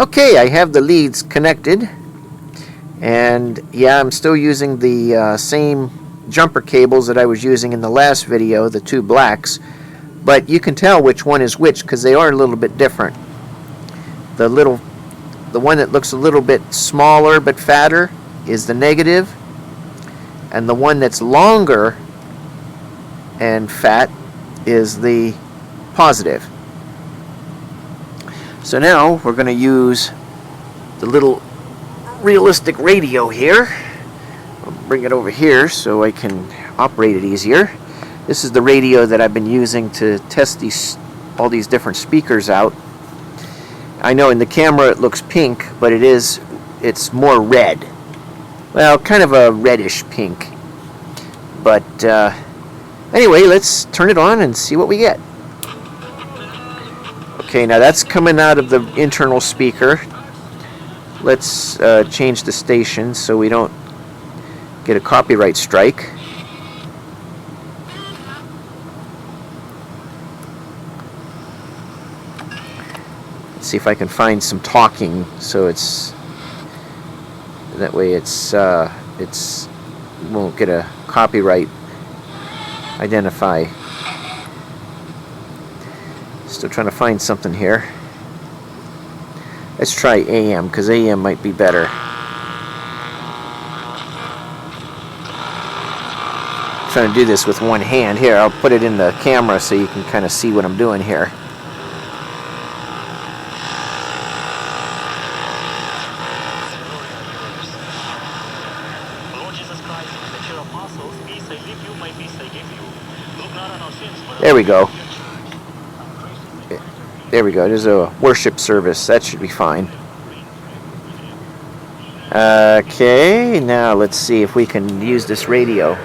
Okay, I have the leads connected, and yeah, I'm still using the same jumper cables that I was using in the last video, the two blacks, but you can tell which one is which because they are a little bit different. The one that looks a little bit smaller but fatter is the negative, and the one that's longer and fat is the positive. So now we're going to use the little realistic radio here. I'll bring it over here so I can operate it easier. This is the radio that I've been using to test all these different speakers out. I know in the camera it looks pink, but it's more red. Well, kind of a reddish pink. But anyway, let's turn it on and see what we get. Okay, now that's coming out of the internal speaker. Let's change the station so we don't get a copyright strike. Let's see if I can find some talking so that way it's won't get a copyright identify. Still trying to find something here. Let's try AM because AM might be better. I'm trying to do this with one hand. Here, I'll put it in the camera so you can kind of see what I'm doing here. There we go. There we go. There's a worship service. That should be fine. Okay, now let's see if we can use this radio.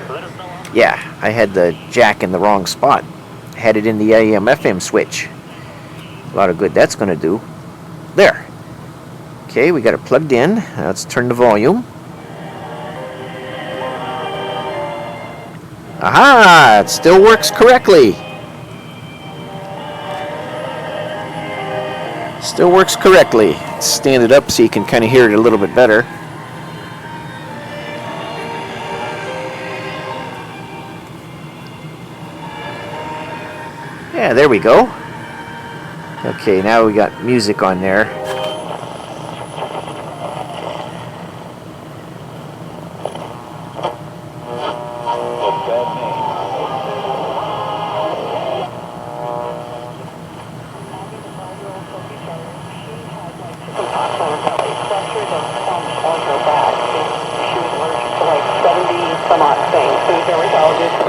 Yeah, I had the jack in the wrong spot. Had it in the AM/FM switch. A lot of good that's going to do. There. Okay, we got it plugged in. Now let's turn the volume. Aha! It still works correctly. Still works correctly. Let's stand it up so you can kind of hear it a little bit better. Yeah, there we go. Okay, now we got music on there.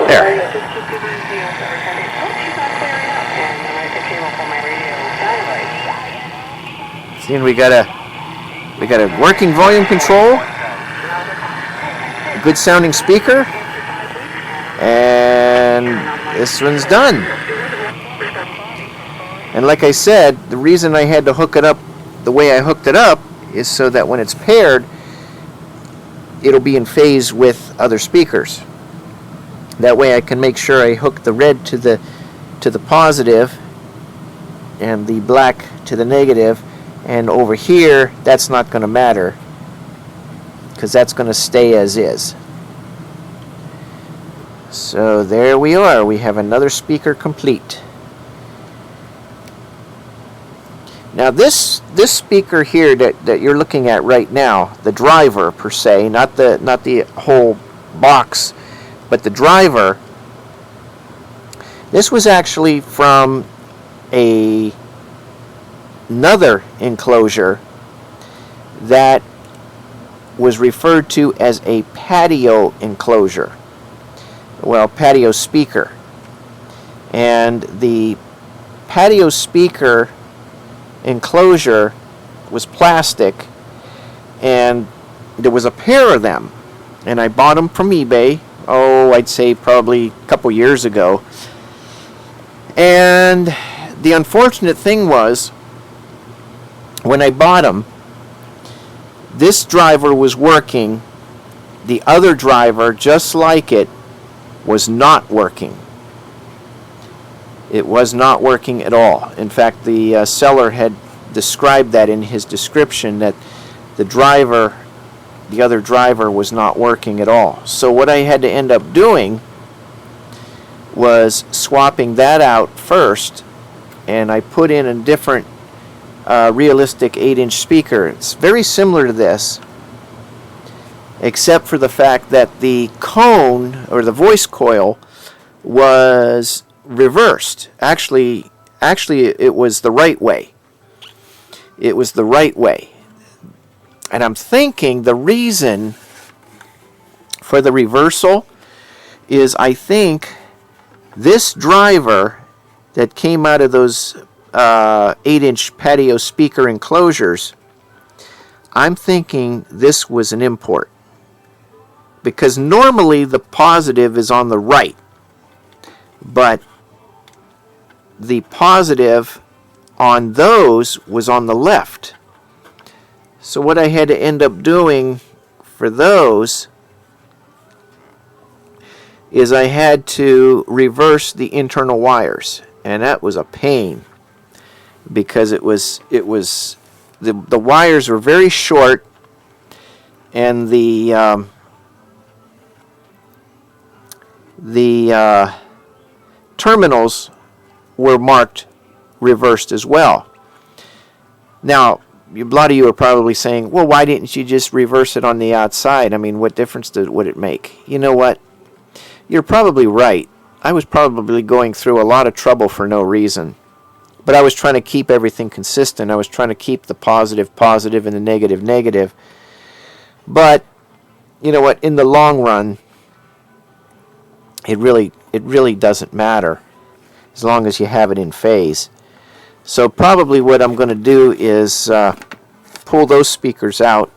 There. See, we got a working volume control, a good sounding speaker, and this one's done. And like I said, the reason I had to hook it up the way I hooked it up is so that when it's paired, it'll be in phase with other speakers. That way I can make sure I hook the red to the positive and the black to the negative, and over here that's not going to matter because that's going to stay as is. So there we are. We have another speaker complete. Now this speaker here that you're looking at right now, the driver per se, not the whole box, but the driver, this was actually from another enclosure that was referred to as a patio enclosure. Well, patio speaker. And the patio speaker enclosure was plastic, and there was a pair of them, and I bought them from eBay. I'd say probably a couple years ago. And the unfortunate thing was, when I bought them, this driver was working. The other driver, just like it, was not working. It was not working at all. In fact, the seller had described that in his description, that the other driver was not working at all. So what I had to end up doing was swapping that out first, and I put in a different realistic 8-inch speaker. It's very similar to this, except for the fact that the cone, or the voice coil, was reversed. Actually, it was the right way. It was the right way. And I'm thinking the reason for the reversal is, I think this driver that came out of those 8-inch patio speaker enclosures, I'm thinking this was an import. Because normally the positive is on the right, but the positive on those was on the left. So what I had to end up doing for those is I had to reverse the internal wires, and that was a pain, because it was the wires were very short, and the terminals were marked reversed as well. Now, a lot of you are probably saying, well, why didn't you just reverse it on the outside? I mean, what difference would it make? You know what? You're probably right. I was probably going through a lot of trouble for no reason. But I was trying to keep everything consistent. I was trying to keep the positive positive and the negative negative. But, you know what? In the long run, it really doesn't matter, as long as you have it in phase. So probably what I'm going to do is pull those speakers out.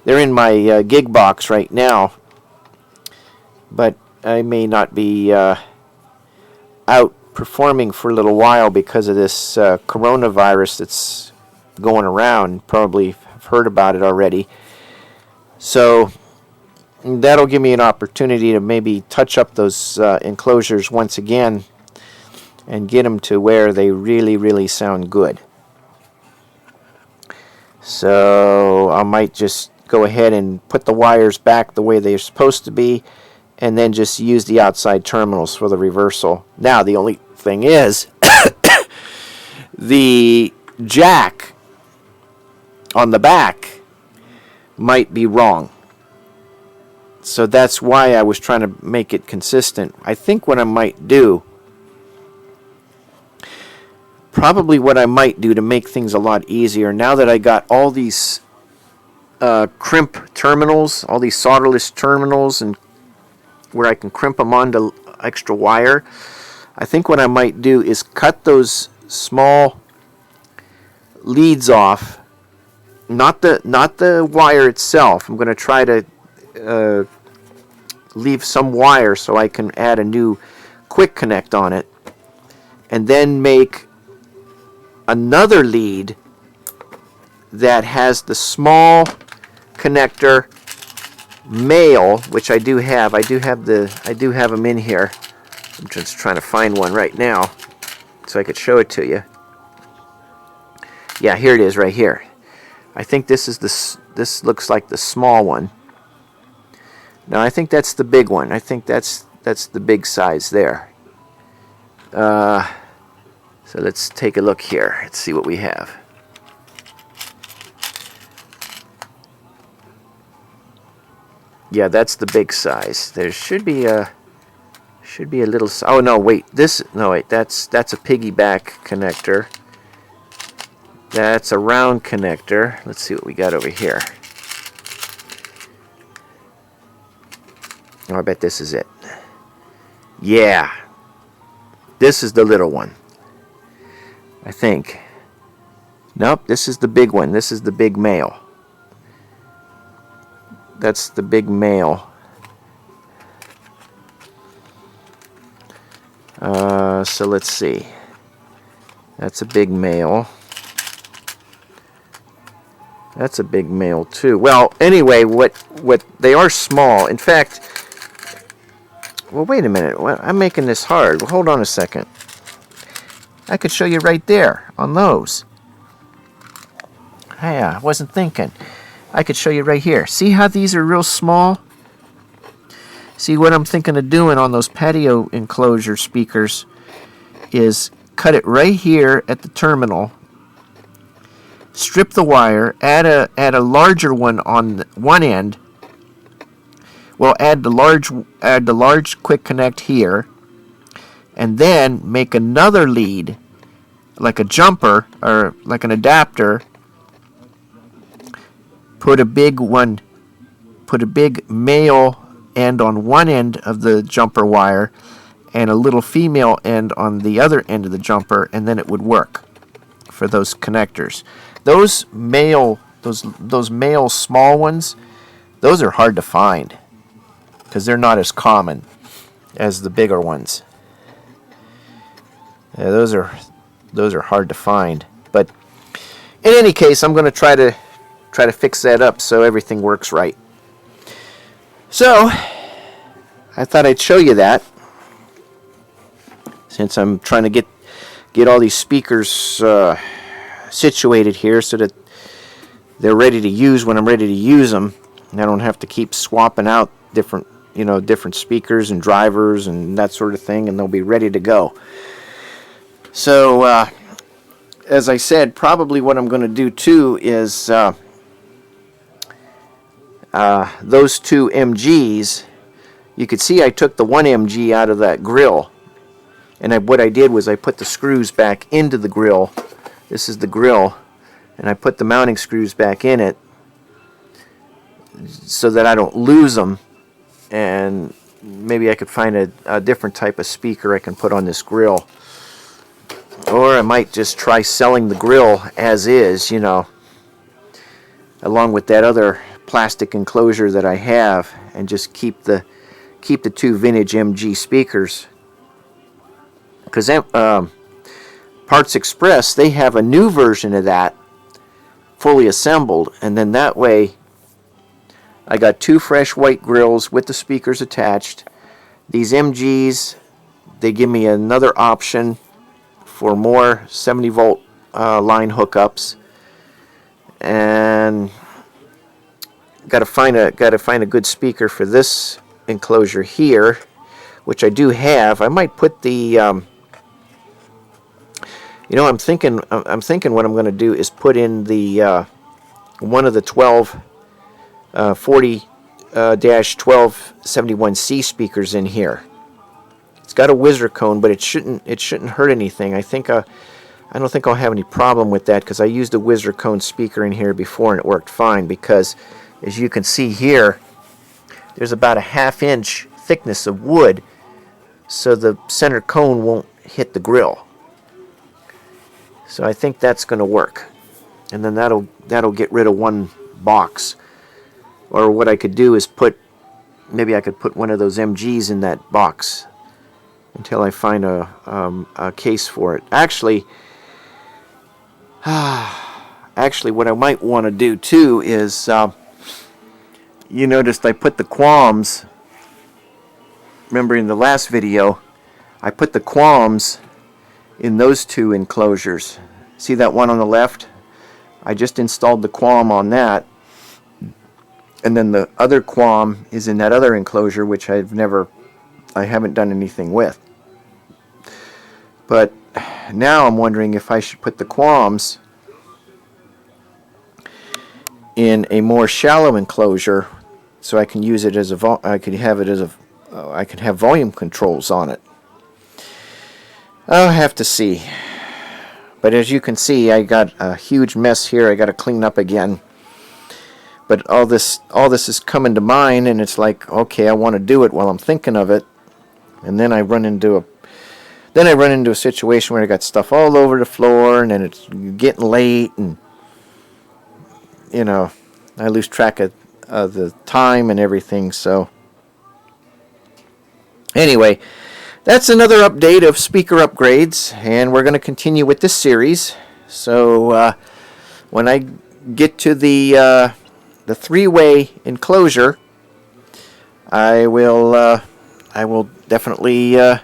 They're in my gig box right now, but I may not be out performing for a little while because of this coronavirus that's going around. Probably have heard about it already. So that'll give me an opportunity to maybe touch up those enclosures once again and get them to where they really sound good. So I might just go ahead and put the wires back the way they're supposed to be, and then just use the outside terminals for the reversal. Now the only thing is the jack on the back might be wrong. So that's why I was trying to make it consistent. I think what I might do, probably what I might do to make things a lot easier, now that I got all these crimp terminals, all these solderless terminals, and where I can crimp them onto extra wire, I think what I might do is cut those small leads off, not the wire itself. I'm going to try to leave some wire so I can add a new quick connect on it, and then make another lead that has the small connector male, which I do have. I do have them in here. I'm just trying to find one right now so I could show it to you. Yeah, here it is right here. I think this looks like the small one. No, I think that's the big one. I think that's the big size there. So let's take a look here. Let's see what we have. Yeah, that's the big size. There should be a little. Oh no, wait. That's a piggyback connector. That's a round connector. Let's see what we got over here. Oh, I bet this is it. Yeah. This is the little one, I think. Nope, this is the big one. This is the big male. That's the big male. So let's see. That's a big male. That's a big male too. Well, anyway, what they are small. In fact, well, wait a minute. I'm making this hard. Well, hold on a second. I could show you right there on those. Yeah, I wasn't thinking. I could show you right here. See how these are real small? See, what I'm thinking of doing on those patio enclosure speakers is cut it right here at the terminal, strip the wire, add a larger one on one end. Well, add the large quick connect here, and then make another lead, like a jumper or like an adapter. Put a big male end on one end of the jumper wire and a little female end on the other end of the jumper, and then it would work for those connectors. Those male small ones, those are hard to find because they're not as common as the bigger ones. Yeah, those are hard to find. But in any case, I'm going to try to fix that up so everything works right. So I thought I'd show you that, since I'm trying to get all these speakers situated here so that they're ready to use when I'm ready to use them, and I don't have to keep swapping out different speakers and drivers and that sort of thing, and they'll be ready to go. So as I said, probably what I'm going to do too is those two MGs. You could see I took the one MG out of that grill, and what I did was I put the screws back into the grill. This is the grill, and I put the mounting screws back in it so that I don't lose them, and maybe I could find a different type of speaker I can put on this grill. Or I might just try selling the grill as is, along with that other plastic enclosure that I have, and just keep the two vintage MG speakers. Because Parts Express, they have a new version of that fully assembled, and then that way I got two fresh white grills with the speakers attached. These MGs, they give me another option for more 70 volt line hookups, and got to find a good speaker for this enclosure here, which I do have. I might put the I'm thinking what I'm going to do is put in the one of the 40-1271C speakers in here. It's got a whizzer cone, but it shouldn't hurt anything. I don't think I'll have any problem with that, because I used a whizzer cone speaker in here before and it worked fine. Because as you can see here, there's about a 1/2 inch thickness of wood, so the center cone won't hit the grill. So I think that's going to work, and then that'll get rid of one box. Or what I could do is maybe I could put one of those MGs in that box until I find a case for it. Actually, what I might want to do too is, you noticed I put the qualms. Remember in the last video, I put the qualms in those two enclosures. See that one on the left? I just installed the qualm on that, and then the other qualm is in that other enclosure, which I haven't done anything with. But now I'm wondering if I should put the qualms in a more shallow enclosure, so I can use it as I can have volume controls on it. I'll have to see. But as you can see, I got a huge mess here I got to clean up again. But all this is coming to mind, and it's like, okay, I want to do it while I'm thinking of it, and then I run into a situation where I got stuff all over the floor, and then it's getting late, and I lose track of the time and everything. So anyway, that's another update of speaker upgrades, and we're going to continue with this series. So when I get to the three-way enclosure, I will definitely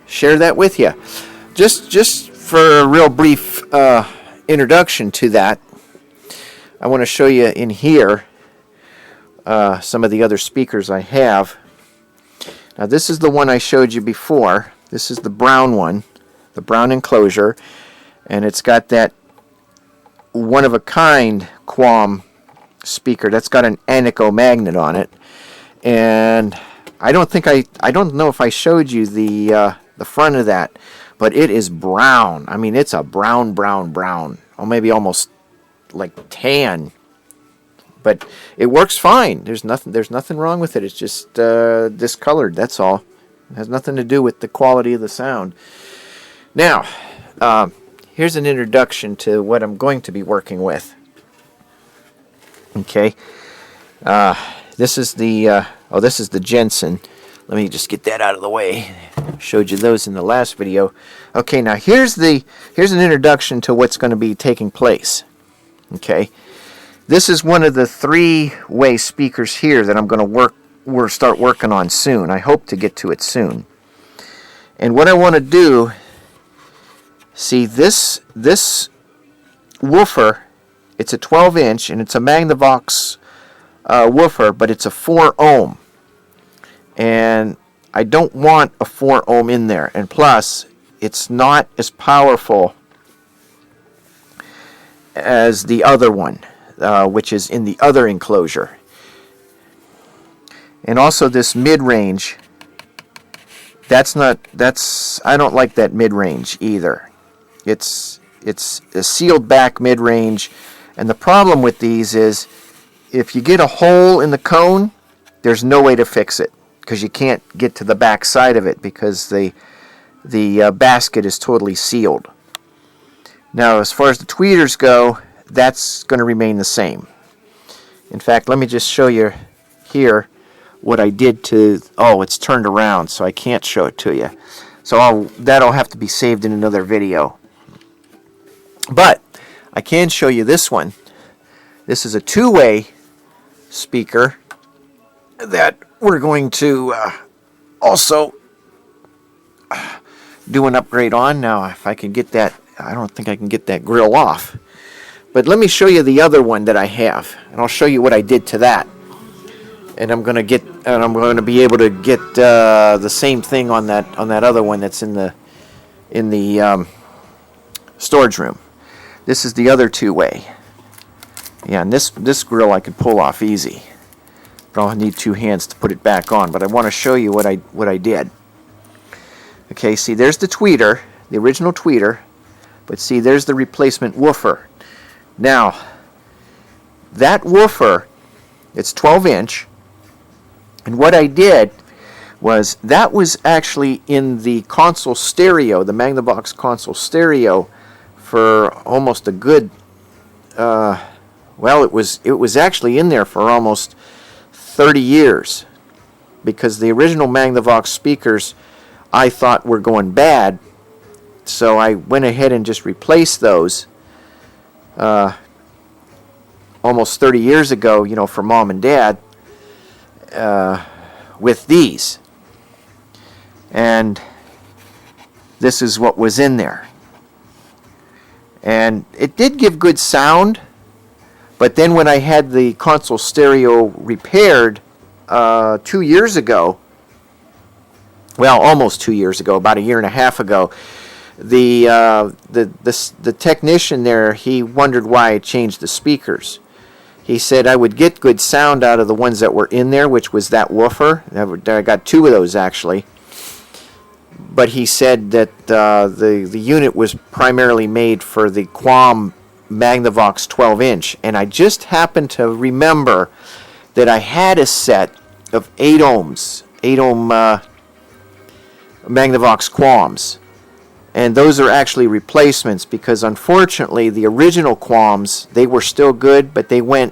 share that with you. Just for a real brief introduction to that. I want to show you in here some of the other speakers I have. Now this is the one I showed you before. This is the brown one, the brown enclosure, and it's got that one-of-a-kind Quam speaker that's got an anecho magnet on it. And I don't know if I showed you the front of that, but it is brown. I mean, it's a brown, or maybe almost like tan. But it works fine. There's nothing wrong with it. It's just discolored. That's all. It has nothing to do with the quality of the sound. Now, here's an introduction to what I'm going to be working with. Okay. This is the this is the Jensen. Let me just get that out of the way. Showed you those in the last video. Okay, now here's an introduction to what's going to be taking place. Okay. This is one of the three-way speakers here that I'm going to start working on soon. I hope to get to it soon. And what I want to do, see this woofer, it's a 12-inch and it's a Magnavox woofer, but it's a 4 ohm. And I don't want a 4 ohm in there. And plus, it's not as powerful as the other one. Which is in the other enclosure. And also this mid-range, I don't like that mid-range either. It's a sealed back mid-range, and the problem with these is if you get a hole in the cone, there's no way to fix it because you can't get to the back side of it because the basket is totally sealed. Now as far as the tweeters go, that's going to remain the same. In fact, let me just show you here what I did to... Oh, it's turned around, so I can't show it to you. So that'll have to be saved in another video. But I can show you this one. This is a two-way speaker that we're going to also do an upgrade on. Now, if I can get that... I don't think I can get that grill off. But let me show you the other one that I have, and I'll show you what I did to that. And I'm going to be able to get the same thing on that other one that's in the storage room. This is the other two-way. Yeah, and this grill I could pull off easy, but I'll need two hands to put it back on. But I want to show you what I did. Okay, see, there's the tweeter, the original tweeter, but see, there's the replacement woofer. Now, that woofer, it's 12-inch, and what I did was that was actually in the console stereo, the Magnavox console stereo, for almost a good, well, it was actually in there for almost 30 years, because the original Magnavox speakers I thought were going bad, so I went ahead and just replaced those. Almost 30 years ago, for Mom and Dad, with these. And this is what was in there. And it did give good sound, but then when I had the console stereo repaired 2 years ago, well, almost 2 years ago, about a year and a half ago, the technician there, he wondered why I changed the speakers. He said I would get good sound out of the ones that were in there, which was that woofer. I got two of those actually. But he said that the unit was primarily made for the Quam Magnavox 12-inch, and I just happened to remember that I had a set of 8 ohms, 8 ohm Magnavox Quams. And those are actually replacements because unfortunately the original Quams, they were still good, but they were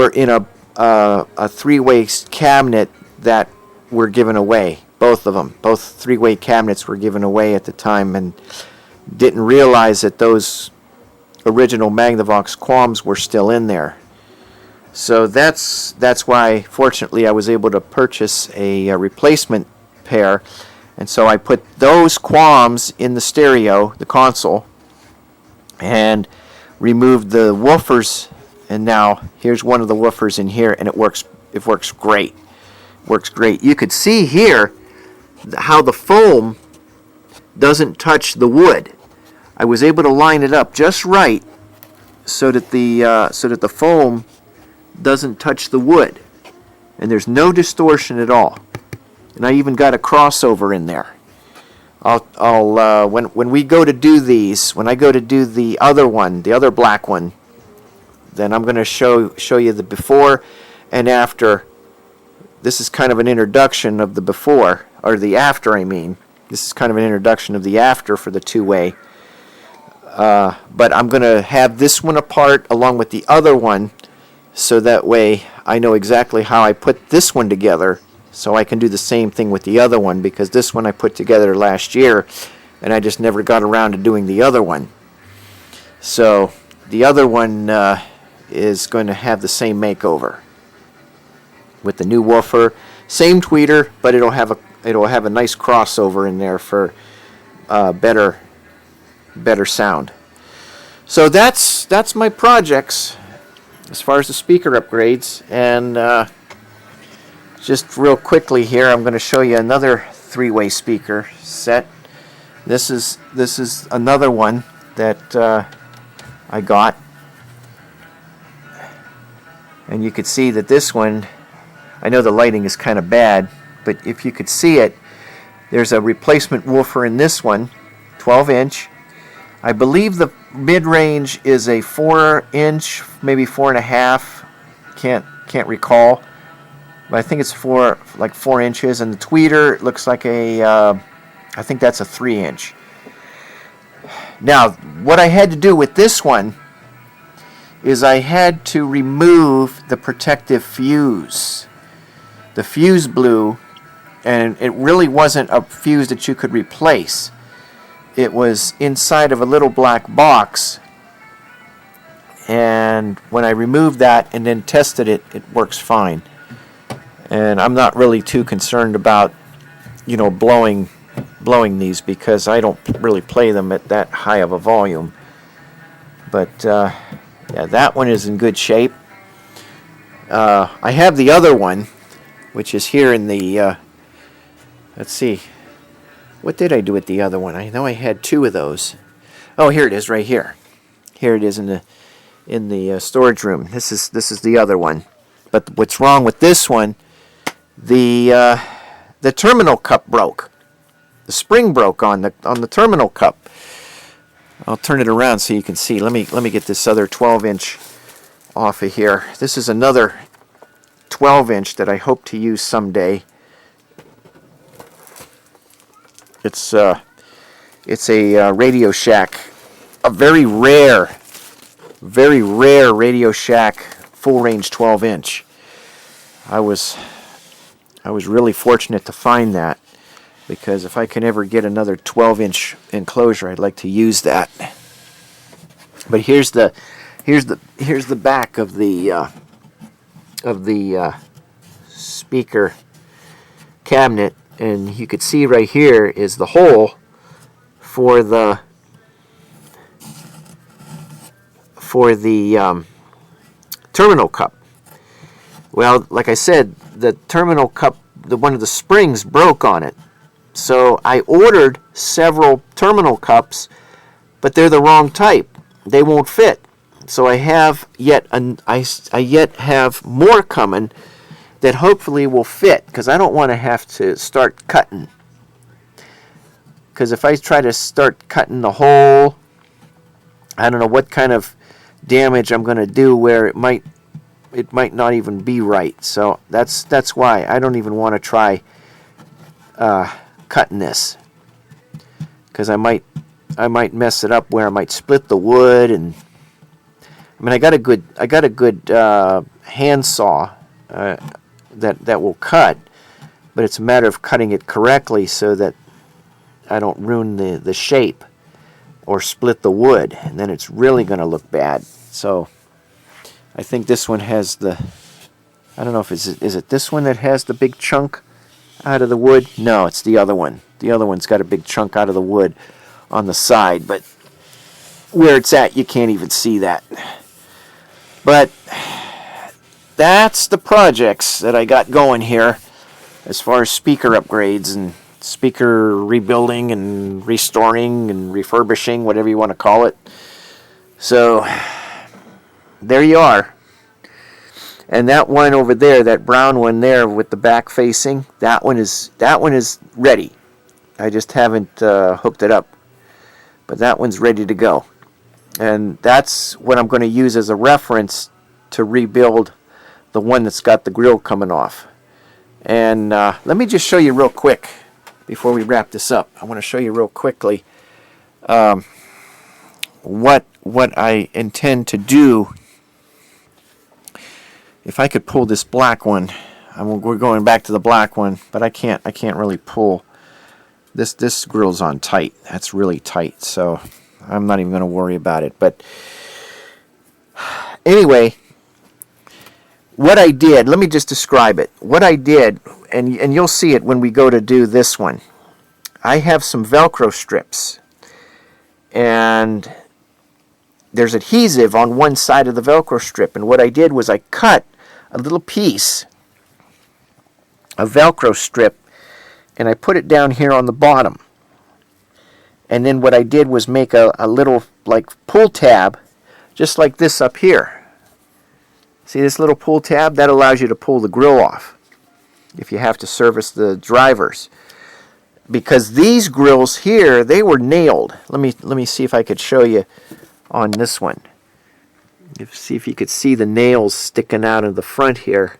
in a three-way cabinet that were given away. Both of them, both three-way cabinets were given away at the time, and didn't realize that those original Magnavox Quams were still in there. So that's why, fortunately, I was able to purchase a replacement pair. And so I put those Quams in the stereo, the console, and removed the woofers And now here's one of the woofers in here, and it works great. Works great. You could see here how the foam doesn't touch the wood. I was able to line it up just right so that the foam doesn't touch the wood, and there's no distortion at all. And I even got a crossover in there. When we go to do these, when I go to do the other one, the other black one, then I'm going to show you the before and after. This is kind of an introduction of the before, or the after, I mean. This is kind of an introduction of the after for the two-way. But I'm going to have this one apart along with the other one, so that way I know exactly how I put this one together, so I can do the same thing with the other one, because this one I put together last year and I just never got around to doing the other one. So the other one is going to have the same makeover with the new woofer, same tweeter, but it'll have a nice crossover in there for better sound. So that's my projects as far as the speaker upgrades. And just real quickly here, I'm going to show you another three-way speaker set. This is another one that I got, and you could see that this one, I know the lighting is kind of bad, but if you could see it, there's a replacement woofer in this one, 12-inch. I believe the mid-range is a 4-inch, maybe 4.5. Can't recall. But I think it's 4 inches, and the tweeter looks like I think that's a 3-inch. Now, what I had to do with this one is I had to remove the protective fuse. The fuse blew, and it really wasn't a fuse that you could replace. It was inside of a little black box, and when I removed that and then tested it, it works fine. And I'm not really too concerned about, blowing these, because I don't really play them at that high of a volume. But yeah, that one is in good shape. I have the other one, which is here in the let's see, what did I do with the other one? I know I had two of those. Oh, here it is, right here. Here it is in the storage room. This is the other one. But what's wrong with this one? The terminal cup broke. The spring broke on the terminal cup. I'll turn it around so you can see. Let me get this other 12-inch off of here. This is another 12-inch that I hope to use someday. It's a Radio Shack, a very rare Radio Shack full range 12-inch. I was really fortunate to find that, because if I can ever get another 12-inch enclosure, I'd like to use that. But here's the back of the speaker cabinet, and you could see right here is the hole for the terminal cup. Well, like I said, the terminal cup, one of the springs broke on it. So I ordered several terminal cups, but they're the wrong type. They won't fit. So I yet have more coming that hopefully will fit, because I don't want to have to start cutting. Because if I try to start cutting the hole, I don't know what kind of damage I'm going to do, where it might not even be right. So that's why I don't even want to try cutting this, because I might mess it up, where I might split the wood. And I mean, I got a good hand saw that will cut, but it's a matter of cutting it correctly so that I don't ruin the shape or split the wood, and then it's really going to look bad. So I think this one has I don't know if is it this one that has the big chunk out of the wood? No, it's the other one. The other one's got a big chunk out of the wood on the side, but where it's at, you can't even see that. But that's the projects that I got going here as far as speaker upgrades and speaker rebuilding and restoring and refurbishing, whatever you want to call it. So there you are. And that one over there, that brown one there with the back facing, that one is ready. I just haven't hooked it up, but that one's ready to go. And that's what I'm going to use as a reference to rebuild the one that's got the grill coming off. And let me just show you real quick before we wrap this up. I want to show you real quickly what I intend to do. If I could pull this black one, we're going back to the black one, but I can't really pull. This grill's on tight. That's really tight, so I'm not even going to worry about it. But anyway, what I did, let me just describe it. What I did, and you'll see it when we go to do this one. I have some Velcro strips, and there's adhesive on one side of the Velcro strip, and what I did was I cut a little piece of Velcro strip and I put it down here on the bottom. And then what I did was make a little like pull tab just like this up here. See this little pull tab? That allows you to pull the grill off if you have to service the drivers. Because these grills here, they were nailed. Let me see if I could show you on this one. See if you could see the nails sticking out of the front here.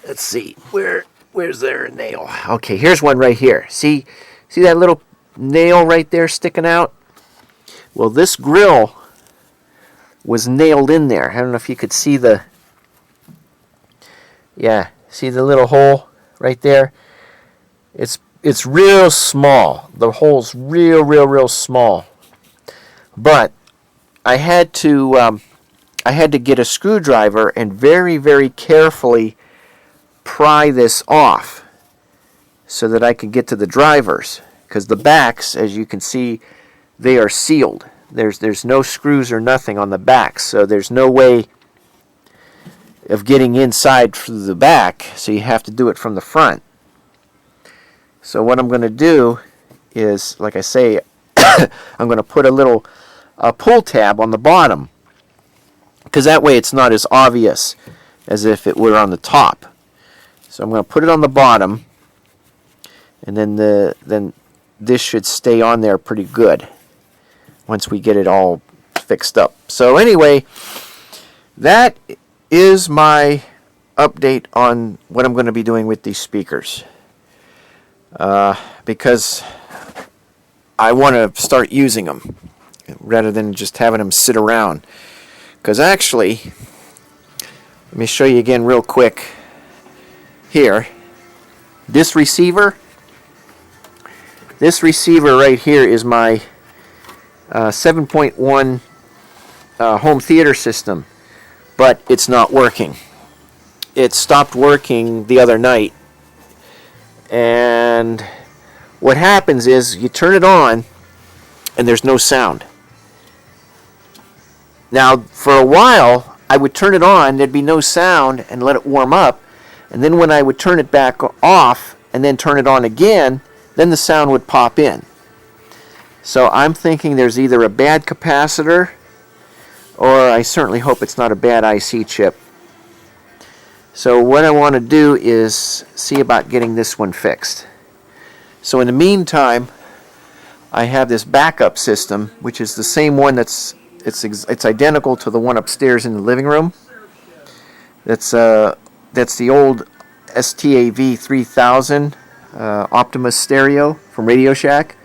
Let's see, where's there a nail? Okay, here's one right here. See that little nail right there sticking out? Well, this grill was nailed in there. I don't know if you could see the, yeah, see the little hole right there? It's real small. The hole's real small. But I had to get a screwdriver and very carefully pry this off so that I could get to the drivers, because the backs, as you can see, they are sealed. There's no screws or nothing on the backs, so there's no way of getting inside through the back, so you have to do it from the front. So what I'm going to do is, like I say, I'm going to put a little pull tab on the bottom, because that way it's not as obvious as if it were on the top. So I'm going to put it on the bottom, and then this should stay on there pretty good once we get it all fixed up. So anyway, that is my update on what I'm going to be doing with these speakers. Because I want to start using them rather than just having them sit around. Because actually, let me show you again real quick here. This receiver right here is my 7.1 home theater system, but it's not working. It stopped working the other night, and what happens is you turn it on and there's no sound. Now, for a while, I would turn it on, there'd be no sound, and let it warm up, and then when I would turn it back off and then turn it on again, then the sound would pop in. So I'm thinking there's either a bad capacitor, or I certainly hope it's not a bad IC chip. So what I want to do is see about getting this one fixed. So in the meantime, I have this backup system, which is the same one it's identical to the one upstairs in the living room. That's the old STAV 3000 Optimus stereo from Radio Shack.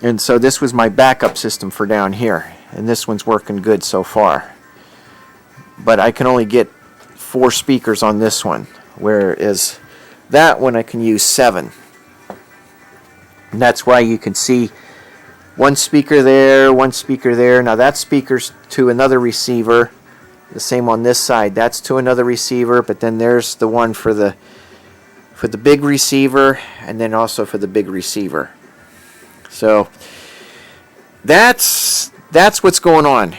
And so this was my backup system for down here, and this one's working good so far. But I can only get 4 speakers on this one, whereas that one I can use 7. And that's why you can see one speaker there, one speaker there. Now that speaker's to another receiver. The same on this side. That's to another receiver, but then there's the one for the big receiver, and then also for the big receiver. So that's what's going on